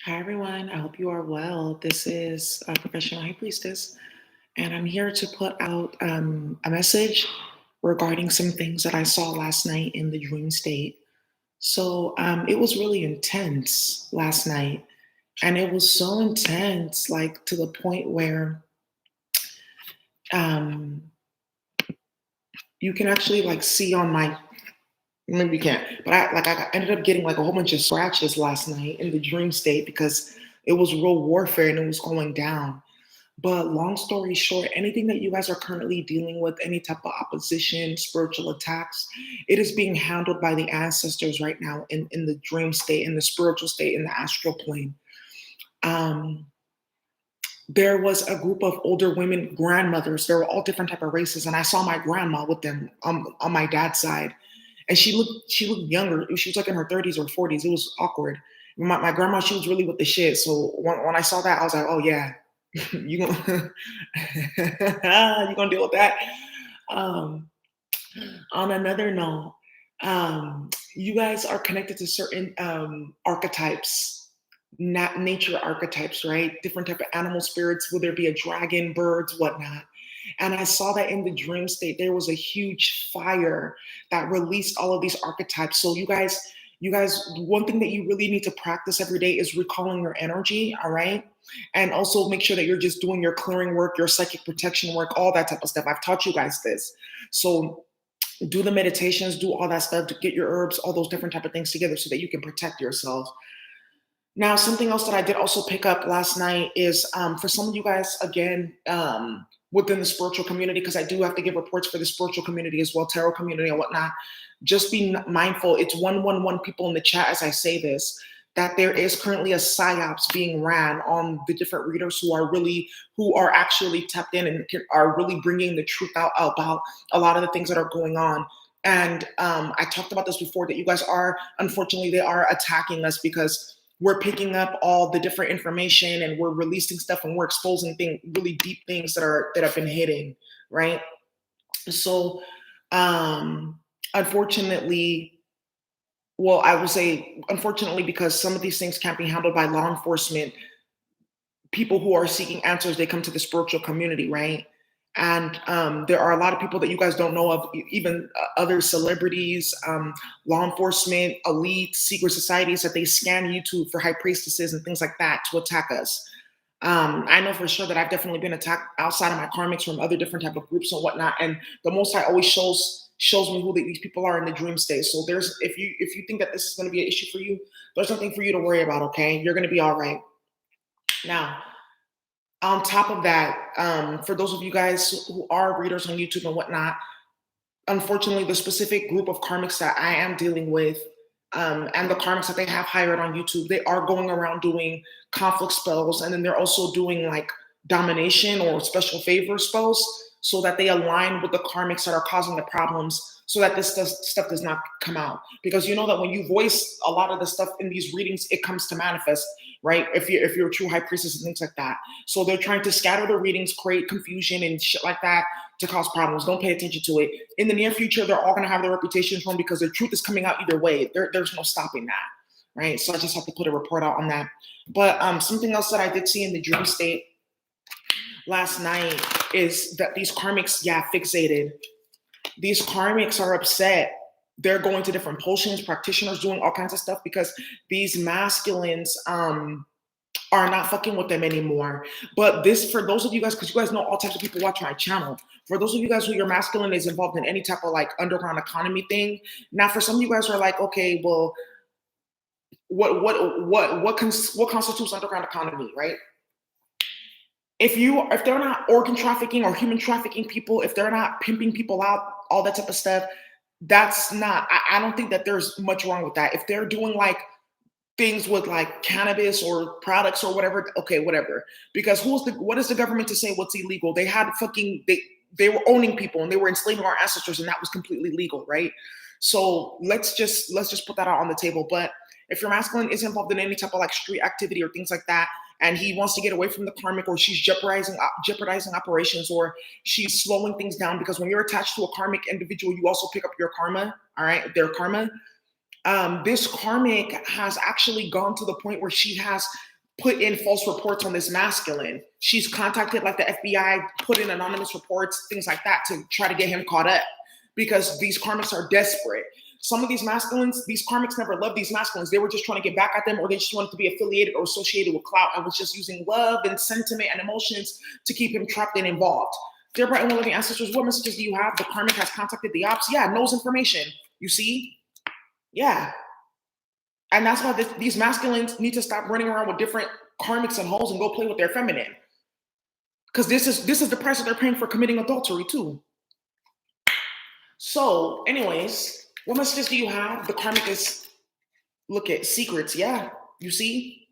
Hi, everyone. I hope you are well. This is Professional High Priestess, and I'm here to put out a message regarding some things that I saw last night in the dream state. So it was really intense last night, and it was so intense, like to the point where um, you can actually like see on my maybe you can't, but I ended up getting like a whole bunch of scratches last night in the dream state because it was real warfare and it was going down. But long story short, anything that you guys are currently dealing with, any type of opposition, spiritual attacks, it is being handled by the ancestors right now in the dream state, in the spiritual state, in the astral plane. Um, there was a group of older women, grandmothers. They were all different type of races, and I saw my grandma with them on my dad's side, and she looked younger. She was like in her 30s or 40s. It was awkward. My grandma, she was really with the shit. So when I saw that, I was like, oh yeah, you gonna you gonna deal with that. Um, on another note, you guys are connected to certain archetypes, nature archetypes, right? Different type of animal spirits, whether it be a dragon, birds, whatnot. And I saw that in the dream state, there was a huge fire that released all of these archetypes. So you guys, one thing that you really need to practice every day is recalling your energy, all right? And also make sure that you're just doing your clearing work, your psychic protection work, all that type of stuff. I've taught you guys this. So do the meditations, do all that stuff to get your herbs, all those different type of things together so that you can protect yourself. Now, something else that I did also pick up last night is for some of you guys, again, within the spiritual community, because I do have to give reports for the spiritual community as well, tarot community and whatnot. Just be mindful. It's 111 people in the chat as I say this, that there is currently a psyops being ran on the different readers who are actually tapped in and are really bringing the truth out about a lot of the things that are going on. And I talked about this before that you guys are, unfortunately, they are attacking us because we're picking up all the different information and we're releasing stuff and we're exposing really deep things that have been hidden, right? So um unfortunately, well, I will say unfortunately, because some of these things can't be handled by law enforcement, people who are seeking answers, they come to the spiritual community, right? And there are a lot of people that you guys don't know of, even other celebrities, law enforcement, elite, secret societies, that they scan YouTube for high priestesses and things like that to attack us. I know for sure that I've definitely been attacked outside of my karmics from other different type of groups and whatnot. And the Most High always shows me who these people are in the dream state. So there's if you think that this is going to be an issue for you, there's nothing for you to worry about. Okay, you're going to be all right. Now, on top of that, for those of you guys who are readers on YouTube and whatnot, unfortunately, the specific group of karmics that I am dealing with, and the karmics that they have hired on YouTube, they are going around doing conflict spells, and then they're also doing like domination or special favor spells so that they align with the karmics that are causing the problems so that this stuff does not come out. Because you know that when you voice a lot of the stuff in these readings, it comes to manifest, right? If you're a true high priestess and things like that. So they're trying to scatter the readings, create confusion and shit like that to cause problems. Don't pay attention to it. In the near future, they're all going to have their reputations wrong because the truth is coming out either way. There's no stopping that, right? So I just have to put a report out on that. But something else that I did see in the dream state last night is that these karmics, yeah, fixated. These karmics are upset. They're going to different potions, practitioners, doing all kinds of stuff because these masculines are not fucking with them anymore. But this, for those of you guys, because you guys know all types of people watch my channel. For those of you guys who your masculine is involved in any type of like underground economy thing. Now, for some of you guys who are like, okay, well, what constitutes underground economy, right? If they're not organ trafficking or human trafficking people, if they're not pimping people out, all that type of stuff, that's not. I don't think that there's much wrong with that. If they're doing like things with like cannabis or products or whatever, okay, whatever. Because what is the government to say what's illegal? They had they were owning people and they were enslaving our ancestors, and that was completely legal, right? So let's just put that out on the table. But if your masculine is involved in any type of like street activity or things like that, and he wants to get away from the karmic, or she's jeopardizing operations, or she's slowing things down, because when you're attached to a karmic individual, you also pick up your karma, all right, their karma. This karmic has actually gone to the point where she has put in false reports on this masculine. She's contacted like the FBI, put in anonymous reports, things like that to try to get him caught up because these karmics are desperate. Some of these masculines, these karmics never loved these masculines. They were just trying to get back at them, or they just wanted to be affiliated or associated with clout and was just using love and sentiment and emotions to keep him trapped and involved. Dear bright and loving ancestors, what messages do you have? The karmic has contacted the ops. Yeah, knows information. You see? Yeah. And that's why these masculines need to stop running around with different karmics and holes and go play with their feminine. Because this is the price that they're paying for committing adultery too. So, anyways, what messages do you have? The karmic is, look at secrets. Yeah, you see?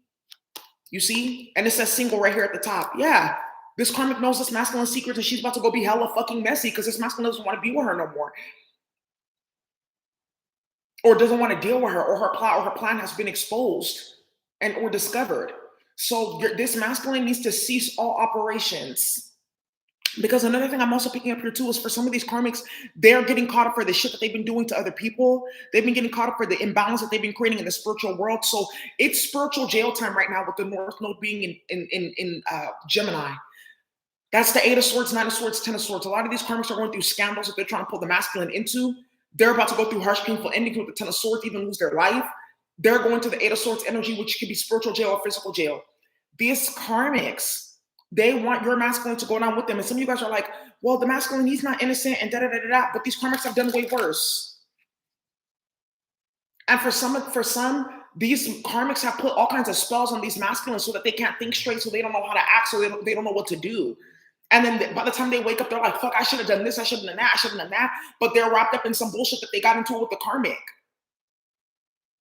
You see? And it says single right here at the top. Yeah, this karmic knows this masculine secret and she's about to go be hella fucking messy because this masculine doesn't want to be with her no more. Or doesn't want to deal with her, or her plot or her plan has been exposed and or discovered. So this masculine needs to cease all operations. Because another thing I'm also picking up here too is for some of these karmics, they're getting caught up for the shit that they've been doing to other people. They've been getting caught up for the imbalance that they've been creating in the spiritual world. So it's spiritual jail time right now with the North Node being in Gemini. That's the 8 of Swords, 9 of Swords, 10 of Swords. A lot of these karmics are going through scandals that they're trying to pull the masculine into. They're about to go through harsh, painful endings with the 10 of Swords, even lose their life. They're going to the 8 of Swords energy, which could be spiritual jail or physical jail. These karmics, they want your masculine to go down with them. And some of you guys are like, well, the masculine, he's not innocent and da-da-da-da-da. But these karmics have done way worse. And for some, these karmics have put all kinds of spells on these masculines so that they can't think straight, so they don't know how to act, so they don't know what to do. And then by the time they wake up, they're like, fuck, I should have done this, I should have done that, I should have done that. But they're wrapped up in some bullshit that they got into with the karmic.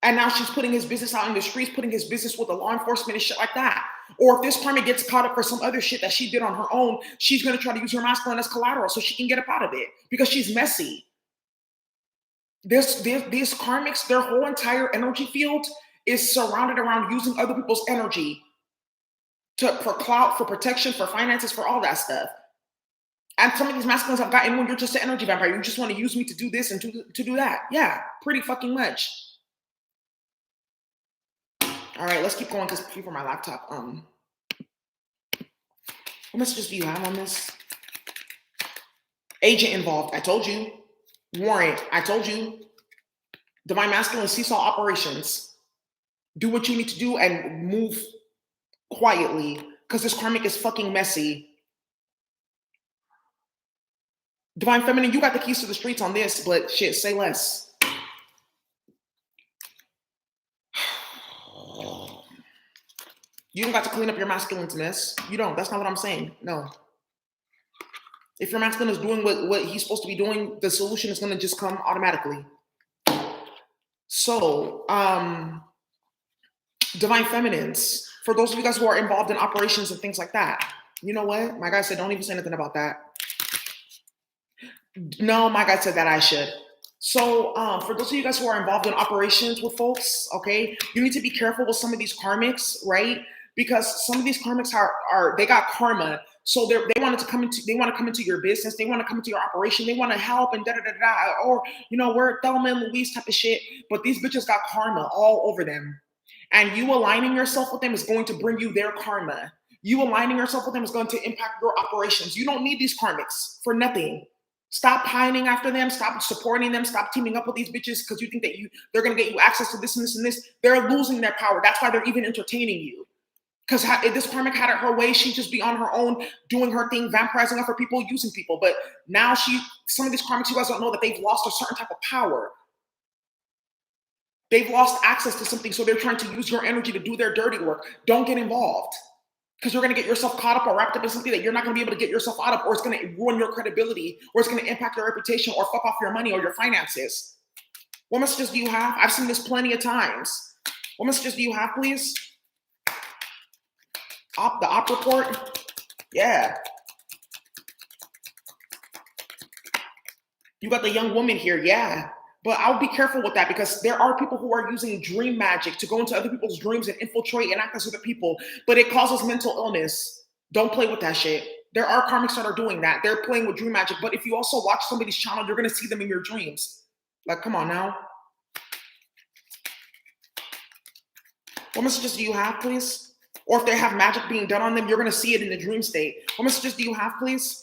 And now she's putting his business out in the streets, putting his business with the law enforcement and shit like that. Or if this karmic gets caught up for some other shit that she did on her own, she's going to try to use her masculine as collateral so she can get up out of it because she's messy. These karmics, their whole entire energy field is surrounded around using other people's energy for clout, for protection, for finances, for all that stuff. And some of these masculines have gotten when you're just an energy vampire. You just want to use me to do this and to do that. Yeah, pretty fucking much. All right, let's keep going because for my laptop. What messages do you have on this? Agent involved. I told you. Warrant. I told you. Divine masculine, cease all operations. Do what you need to do and move quietly because this karmic is fucking messy. Divine feminine, you got the keys to the streets on this, but shit, say less. You don't got to clean up your masculine's mess. You don't. That's not what I'm saying. No. If your masculine is doing what he's supposed to be doing, the solution is going to just come automatically. So, divine feminines, for those of you guys who are involved in operations and things like that, you know what? My guy said, don't even say anything about that. No, my guy said that I should. So for those of you guys who are involved in operations with folks, okay, you need to be careful with some of these karmics, right? Because some of these karmics are they got karma. So they want to come into your business, they want to come into your operation, they want to help and da-da-da-da, or you know, we're Thelma and Louise type of shit. But these bitches got karma all over them. And you aligning yourself with them is going to bring you their karma. You aligning yourself with them is going to impact your operations. You don't need these karmics for nothing. Stop pining after them. Stop supporting them. Stop teaming up with these bitches because you think that they're going to get you access to this and this and this. They're losing their power. That's why they're even entertaining you. Because if this karmic had it her way, she'd just be on her own, doing her thing, vampirizing other people, using people. But now some of these karmics, you guys don't know that they've lost a certain type of power. They've lost access to something, so they're trying to use your energy to do their dirty work. Don't get involved. Because you're going to get yourself caught up or wrapped up in something that you're not going to be able to get yourself out of, or it's going to ruin your credibility, or it's going to impact your reputation, or fuck off your money or your finances. What messages do you have? I've seen this plenty of times. What messages do you have, please? The op report? Yeah. You got the young woman here, yeah. But I'll be careful with that because there are people who are using dream magic to go into other people's dreams and infiltrate and act as other people, but it causes mental illness. Don't play with that shit. There are karmics that are doing that. They're playing with dream magic, but if you also watch somebody's channel, you're going to see them in your dreams. Like, come on now. What messages do you have, please? Or if they have magic being done on them, you're going to see it in the dream state. What messages do you have, please?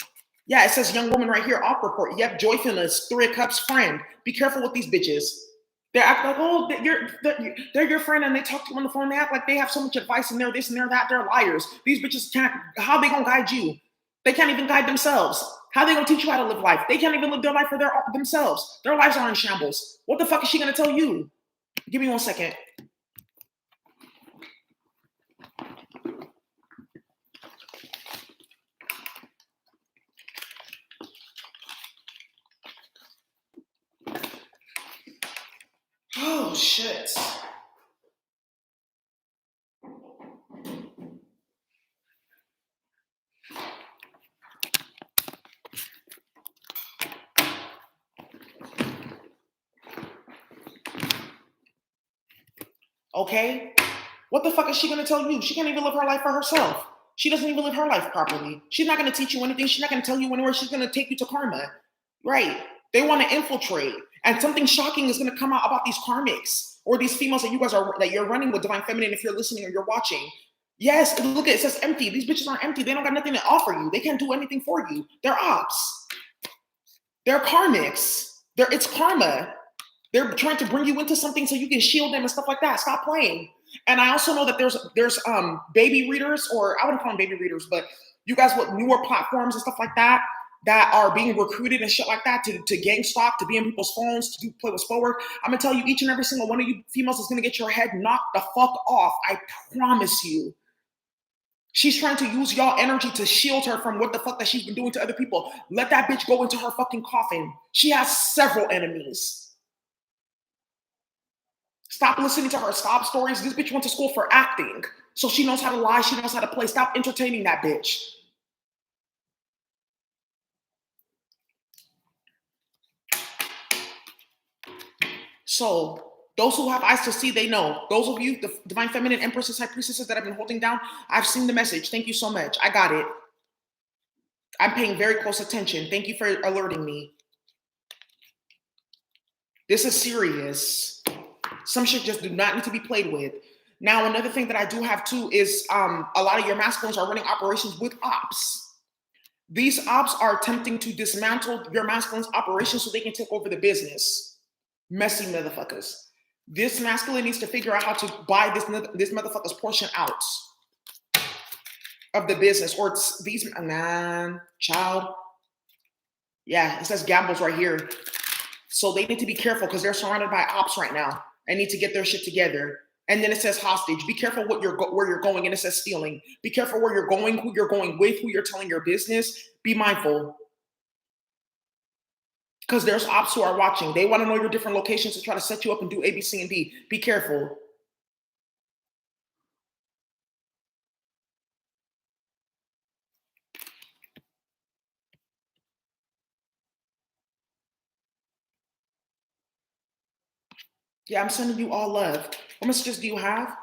Yeah, it says young woman right here, op report. Yep, joyfulness, 3 of cups, friend. Be careful with these bitches. They act like, oh, they're your friend, and they talk to you on the phone. They act like they have so much advice, and they're this and they're that. They're liars. These bitches can't, how they going to guide you? They can't even guide themselves. How they going to teach you how to live life? They can't even live their life for themselves. Their lives are in shambles. What the fuck is she going to tell you? Give me 1 second. Oh, shit. Okay? What the fuck is she going to tell you? She can't even live her life for herself. She doesn't even live her life properly. She's not going to teach you anything. She's not going to tell you anywhere. She's going to take you to karma. Right? They want to infiltrate. And something shocking is going to come out about these karmics or these females that you guys are, that you're running with Divine Feminine if you're listening or you're watching. Yes, look at it, it says empty. These bitches aren't empty. They don't got nothing to offer you. They can't do anything for you. They're ops. They're karmics. It's karma. They're trying to bring you into something so you can shield them and stuff like that. Stop playing. And I also know that there's baby readers, or I wouldn't call them baby readers, but you guys with newer platforms and stuff like that are being recruited and shit like that to gang stalk, to be in people's phones, to play with spell work. I'm gonna tell you, each and every single one of you females is gonna get your head knocked the fuck off. I promise you. She's trying to use y'all energy to shield her from what the fuck that she's been doing to other people. Let that bitch go into her fucking coffin. She has several enemies. Stop listening to her sob stories. This bitch went to school for acting. So she knows how to lie. She knows how to play. Stop entertaining that bitch. So those who have eyes to see, they know. Those of you, the Divine Feminine Empresses, High Priestesses that I've been holding down, I've seen the message. Thank you so much. I got it. I'm paying very close attention. Thank you for alerting me. This is serious. Some shit just do not need to be played with. Now, another thing that I do have too is a lot of your masculines are running operations with ops. These ops are attempting to dismantle your masculine's operations so they can take over the business. Messy motherfuckers. This masculine needs to figure out how to buy this motherfucker's portion out of the business, or it's these, man, child. Yeah, it says gambles right here. So they need to be careful because they're surrounded by ops right now and need to get their shit together. And then it says hostage. Be careful where you're going, and it says stealing. Be careful where you're going, who you're going with, who you're telling your business. Be mindful. Because there's ops who are watching. They want to know your different locations to try to set you up and do A, B, C, and D. Be careful. Yeah, I'm sending you all love. What messages do you have?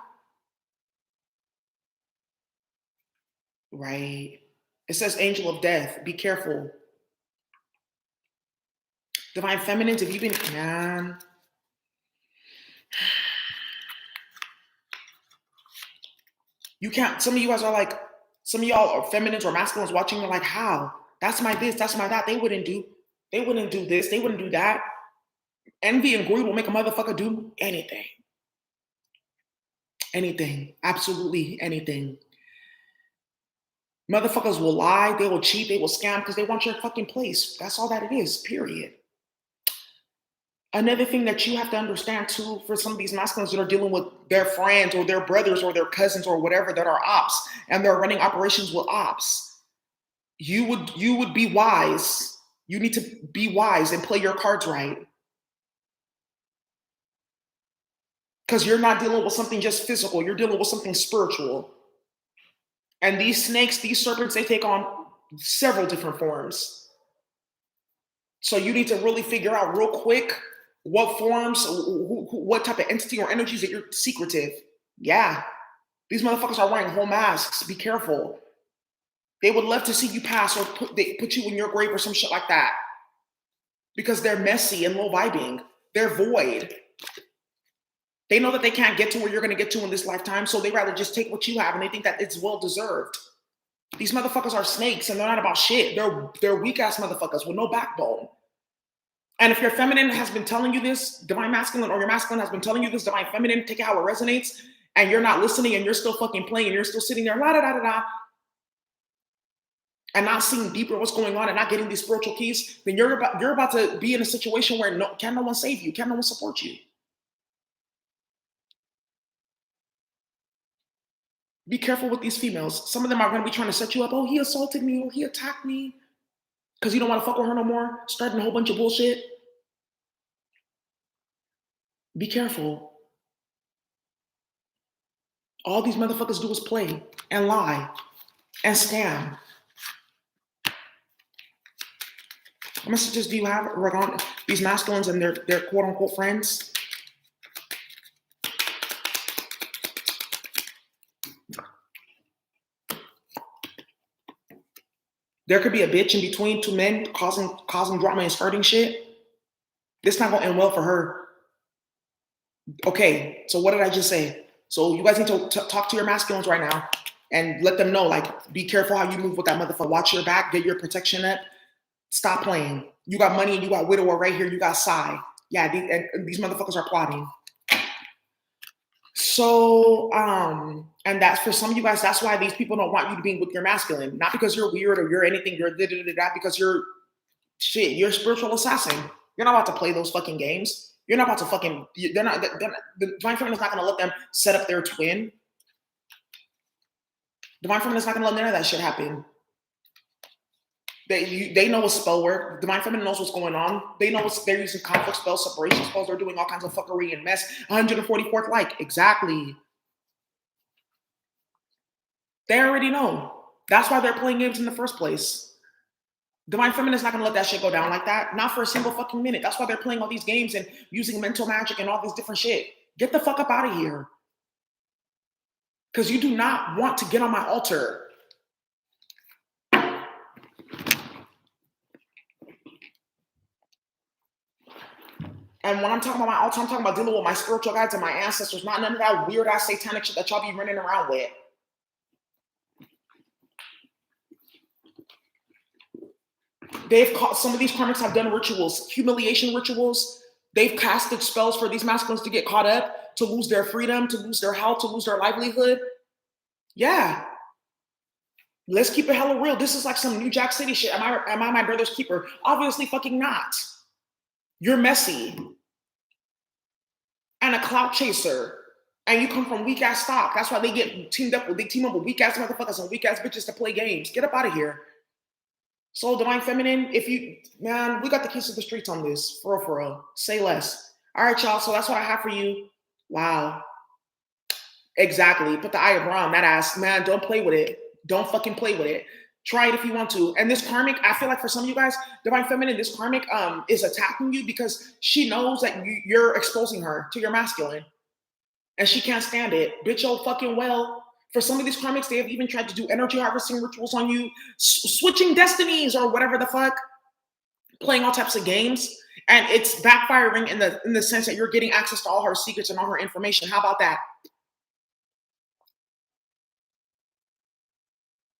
Right. It says angel of death. Be careful. Divine feminines, if you've been, man. You can't, some of you guys are like, some of y'all are feminines or masculines watching, they're like, how? That's my this, that's my that. They wouldn't do this, they wouldn't do that. Envy and greed will make a motherfucker do anything. Anything. Absolutely anything. Motherfuckers will lie, they will cheat, they will scam because they want your fucking place. That's all that it is, period. Another thing that you have to understand too, for some of these masculines that are dealing with their friends or their brothers or their cousins or whatever that are ops and they're running operations with ops, you would be wise. You need to be wise and play your cards right. Because you're not dealing with something just physical, you're dealing with something spiritual. And these snakes, these serpents, they take on several different forms. So you need to really figure out real quick what forms, what type of entity or energies that you're secretive. Yeah. These motherfuckers are wearing whole masks. Be careful. They would love to see you pass or they put you in your grave or some shit like that. Because they're messy and low vibing. They're void. They know that they can't get to where you're going to get to in this lifetime, so they rather just take what you have, and they think that it's well deserved. These motherfuckers are snakes, and they're not about shit. They're weak ass motherfuckers with no backbone. And if your feminine has been telling you this, divine masculine, or your masculine has been telling you this, divine feminine, take it how it resonates, and you're not listening, and you're still fucking playing, and you're still sitting there, la da da da da, and not seeing deeper what's going on, and not getting these spiritual keys, then you're about to be in a situation where can no one save you, can no one support you. Be careful with these females. Some of them are going to be trying to set you up. Oh, he assaulted me. Oh, he attacked me. Because you don't want to fuck with her no more. Starting a whole bunch of bullshit. Be careful. All these motherfuckers do is play and lie and scam. What messages do you have regarding these masculines and their quote unquote friends? There could be a bitch in between two men causing drama and starting shit. This not gonna end well for her. Okay, so what did I just say? So you guys need to talk to your masculines right now and let them know, like, be careful how you move with that motherfucker. Watch your back, get your protection up. Stop playing. You got money and you got widower right here. You got Psy. Yeah, these motherfuckers are plotting. So, and that's for some of you guys, that's why these people don't want you to be with your masculine. Not because you're weird or you're anything, you're because you're shit, you're a spiritual assassin. You're not about to play those fucking games. You're not about to fucking, the divine feminine is not going to let them set up their twin. Divine feminine is not going to let none of that shit happen. They know what spell work. Divine feminine knows what's going on. They know they're using conflict spells, separation spells. They're doing all kinds of fuckery and mess. 144th like, exactly. They already know. That's why they're playing games in the first place. Divine feminine is not going to let that shit go down like that. Not for a single fucking minute. That's why they're playing all these games and using mental magic and all this different shit. Get the fuck up out of here. Because you do not want to get on my altar. And when I'm talking about my altar, I'm talking about dealing with my spiritual guides and my ancestors, not none of that weird ass satanic shit that y'all be running around with. They've caught, some of these karmics have done rituals, humiliation rituals. They've casted spells for these masculines to get caught up, to lose their freedom, to lose their health, to lose their livelihood. Yeah. Let's keep it hella real. This is like some New Jack City shit. Am I my brother's keeper? Obviously fucking not. You're messy. And a clout chaser. And you come from weak ass stock. That's why they team up with weak ass motherfuckers and weak ass bitches to play games. Get up out of here. So divine feminine, man, we got the keys to the streets on this. For real. Say less. All right, y'all. So that's what I have for you. Wow. Exactly. Put the eyebrow on that ass. Man, don't play with it. Don't fucking play with it. Try it if you want to. And this karmic, I feel like for some of you guys, divine feminine, this karmic is attacking you because she knows that you're exposing her to your masculine. And she can't stand it. Bitch, oh fucking well. For some of these karmics, they have even tried to do energy harvesting rituals on you, switching destinies or whatever the fuck, playing all types of games. And it's backfiring in the sense that you're getting access to all her secrets and all her information. How about that?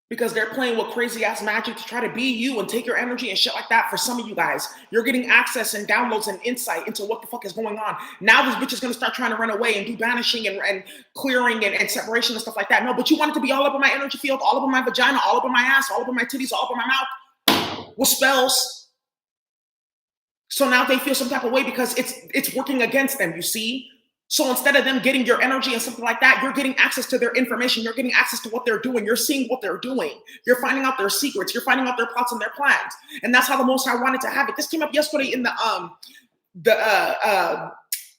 Because they're playing with crazy ass magic to try to be you and take your energy and shit like that. For some of you guys, you're getting access and downloads and insight into what the fuck is going on. Now this bitch is going to start trying to run away and do banishing and clearing and separation and stuff like that. No, but you want it to be all up in my energy field, all up in my vagina, all up in my ass, all up in my titties, all up in my mouth with spells. So now they feel some type of way because it's working against them, you see? So instead of them getting your energy and something like that, you're getting access to their information. You're getting access to what they're doing. You're seeing what they're doing. You're finding out their secrets. You're finding out their plots and their plans. And that's how the Most High wanted to have it. This came up yesterday in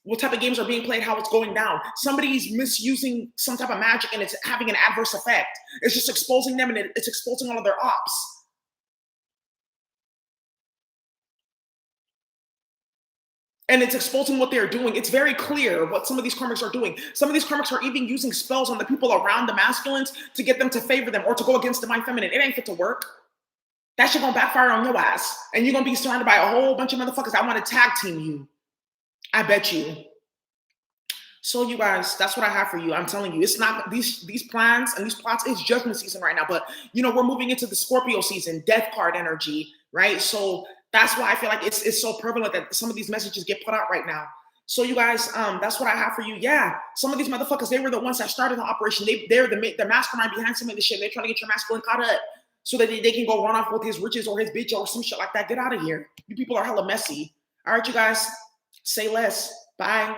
what type of games are being played, how it's going down. Somebody's misusing some type of magic and it's having an adverse effect. It's just exposing them and it's exposing all of their ops. And it's exposing what they're doing. It's very clear what some of these karmics are doing. Some of these karmics are even using spells on the people around the masculines to get them to favor them or to go against divine feminine. It ain't fit to work. That shit gonna backfire on your ass. And you're gonna be surrounded by a whole bunch of motherfuckers that want to tag team you. I bet you. So you guys, that's what I have for you. I'm telling you, it's not these plans and these plots. It's judgment season right now, but we're moving into the Scorpio season, death card energy, right? So that's why I feel like it's so prevalent that some of these messages get put out right now. So you guys, that's what I have for you. Yeah, some of these motherfuckers, they were the ones that started the operation. They're the mastermind behind some of this shit. They're trying to get your masculine caught up so that they can go run off with his riches or his bitch or some shit like that. Get out of here. You people are hella messy. All right, you guys, say less. Bye.